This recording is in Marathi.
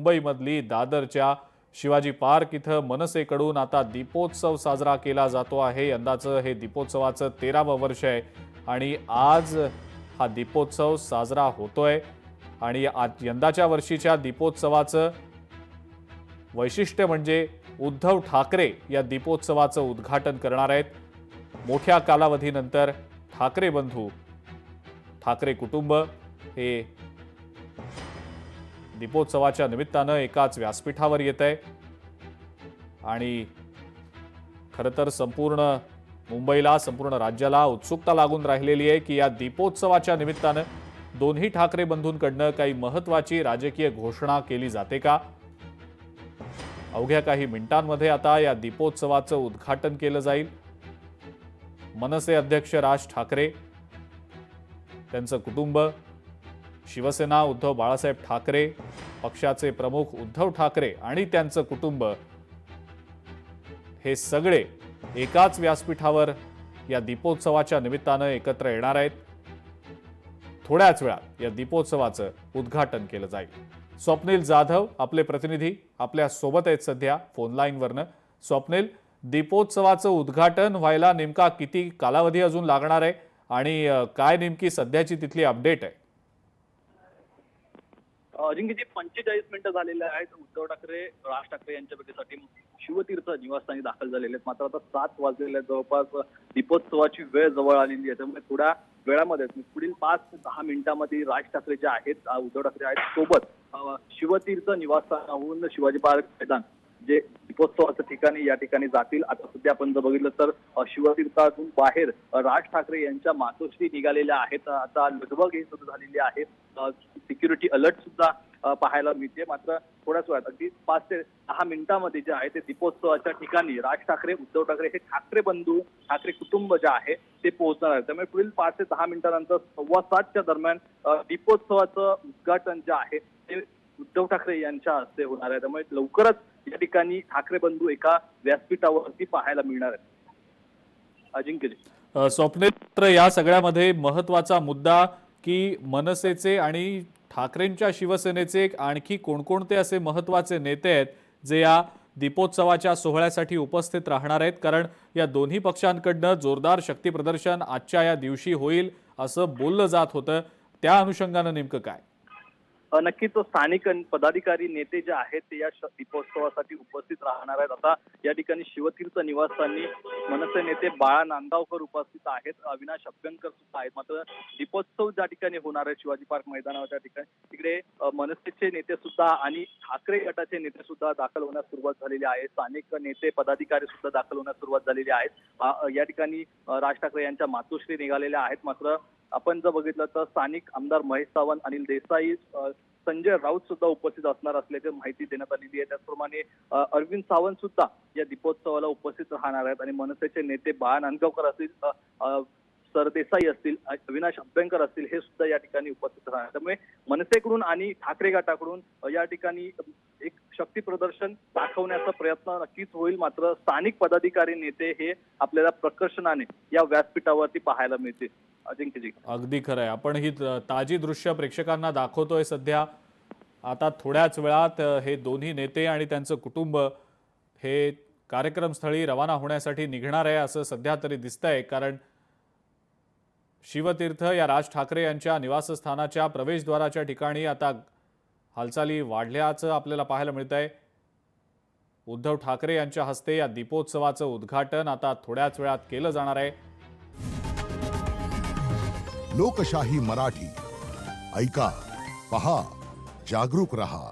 मुंबईमधली दादरच्या शिवाजी पार्क इथं मनसेकडून आता दीपोत्सव साजरा केला जातो आहे। यंदाचं हे दीपोत्सवाचं 13वं वर्ष आहे आणि आज हा दीपोत्सव साजरा होतोय आणि यंदाच्या वर्षीच्या दीपोत्सवाचं वैशिष्ट्य म्हणजे उद्धव ठाकरे या दीपोत्सवाचं उद्घाटन करणार आहेत। मोठ्या कालावधीनंतर ठाकरे बंधू ठाकरे कुटुंब हे दीपोत्सवाच्या निमित्तानं एकाच व्यासपीठावर येत आहे आणि खरं तर संपूर्ण मुंबईला संपूर्ण राज्याला उत्सुकता लागून राहिलेली आहे की या दीपोत्सवाच्या निमित्तानं दोन्ही ठाकरे बंधूंकडनं काही महत्त्वाची राजकीय घोषणा केली जाते का। अवघ्या काही मिनिटांमध्ये आता या दीपोत्सवाचं उद्घाटन केलं जाईल। मनसे अध्यक्ष राज ठाकरे, त्यांचं कुटुंब, शिवसेना उद्धव बाळासाहेब ठाकरे, पक्षाचे प्रमुख उद्धव ठाकरे आणि त्यांचं कुटुंब हे सगळे एकाच व्यासपीठावर या दीपोत्सवाच्या निमित्तानं एकत्र येणार आहेत। थोड्याच वेळात या दीपोत्सवाचं उद्घाटन केलं जाईल। स्वप्नील जाधव आपले प्रतिनिधी आपल्या सोबत आहेत सध्या फोन लाईनवरनं। स्वप्नील, दीपोत्सवाचं उद्घाटन व्हायला नेमका किती कालावधी अजून लागणार आहे आणि काय नेमकी सध्याची तिथली अपडेट आहे? अजिंक्यजी 45 मिनिटं झालेले आहेत। उद्धव ठाकरे राज ठाकरे यांच्या भेटीसाठी शिवतीर्थ निवासस्थानी दाखल झालेले आहेत। मात्र आता 7 वाजलेले जवळपास दीपोत्सवाची वेळ जवळ आलेली आहे, त्यामुळे थोड्या वेळामध्ये पुढील 5 ते 10 मिनिटांमध्ये राज ठाकरे जे आहेत उद्धव ठाकरे आहेत सोबत शिवतीर्थ निवासस्थानाहून शिवाजी पार्क मैदान जे दीपोत्सवाच्या ठिकाणी या ठिकाणी जातील। आता सध्या आपण जर बघितलं तर शिवतीर्थातून बाहेर राज ठाकरे यांच्या मातोश्री निघालेल्या आहेत। आता लगबग ही सुरू झालेली आहे, सिक्युरिटी अलर्ट सुद्धा पाहायला मिळते। मात्र थोड्याच वेळात अगदी 5 ते 10 मिनिटांमध्ये जे आहे ते दीपोत्सवाच्या ठिकाणी राज ठाकरे उद्धव ठाकरे हे ठाकरे बंधू ठाकरे कुटुंब जे आहे ते पोहोचणार आहे। त्यामुळे पुढील 5 ते 10 मिनिटांनंतर 7:15च्या दरम्यान दीपोत्सवाचं उद्घाटन जे आहे ते उद्धव ठाकरे यांच्या हस्ते होणार आहे। त्यामुळे लवकरच या ठिकाणी ठाकरे बंधू एका व्यासपीठावरती पाहायला मिळणार आहेत। अजिंक्यजी, स्वप्नेत्र, या सगळ्यामध्ये महत्त्वाचा मुद्दा की मनसेचे आणि ठाकरेंच्या शिवसेनेचे आणखी कोणकोणते असे महत्त्वाचे नेते आहेत जे या दीपोत्सवाच्या सोहळ्यासाठी उपस्थित राहणार आहेत? कारण या दोन्ही पक्षांकडनं जोरदार शक्ती प्रदर्शन आजच्या या दिवशी होईल असं बोललं जात होतं, त्या अनुषंगानं नेमकं काय? नक्कीच स्थानिक पदाधिकारी नेते जे आहेत ते या दीपोत्सवासाठी उपस्थित राहणार आहेत। आता या ठिकाणी शिवतीर्थ निवासस्थानी मनसे नेते बाळा नांदगावकर उपस्थित आहेत, अविनाश अभ्यंकर सुद्धा आहेत। मात्र दीपोत्सव ज्या ठिकाणी होणार आहे शिवाजी पार्क मैदानाच्या ठिकाणी तिकडे मनसेचे नेते सुद्धा आणि ठाकरे गटाचे नेते सुद्धा दाखल होण्यास सुरुवात झालेली आहे। स्थानिक नेते पदाधिकारी सुद्धा दाखल होण्यास सुरुवात झालेली आहे। या ठिकाणी राज ठाकरे यांच्या मातोश्री निघालेल्या आहेत। मात्र आपण जर बघितलं तर स्थानिक आमदार महेश सावंत, अनिल देसाई, संजय राऊत सुद्धा उपस्थित असणार असल्याची माहिती देण्यात आलेली आहे। त्याचप्रमाणे अरविंद सावंत सुद्धा या दीपोत्सवाला उपस्थित राहणार आहेत आणि मनसेचे नेते बाळा नांदगावकर असतील, सरदेसाई असतील, अविनाश अभ्यंकर असतील, हे सुद्धा या ठिकाणी उपस्थित राहणार। त्यामुळे मनसेकडून आणि ठाकरे गटाकडून या ठिकाणी एक शक्ती प्रदर्शन दाखवण्याचा प्रयत्न नक्कीच होईल। मात्र स्थानिक पदाधिकारी नेते हे आपल्याला प्रकर्षणाने या व्यासपीठावरती पाहायला मिळतील। अजिंक्यजी, अगदी खरं आहे। आपण ही ताजी दृश्य प्रेक्षकांना दाखवतोय सध्या। आता थोड्याच वेळात हे दोन्ही नेते आणि त्यांचं कुटुंब हे कार्यक्रमस्थळी रवाना होण्यासाठी निघणार आहे असं सध्या तरी दिसतंय, कारण शिवतीर्थ या राज ठाकरे यांच्या निवासस्थानाच्या प्रवेशद्वाराच्या ठिकाणी आता हालचाली वाढल्याचं आपल्याला पाहायला मिळतंय। उद्धव ठाकरे यांच्या हस्ते या दीपोत्सवाचं उद्घाटन आता थोड्याच वेळात केलं जाणार आहे। लोकशाही मराठी ऐका, पहा, जागरूक रहा।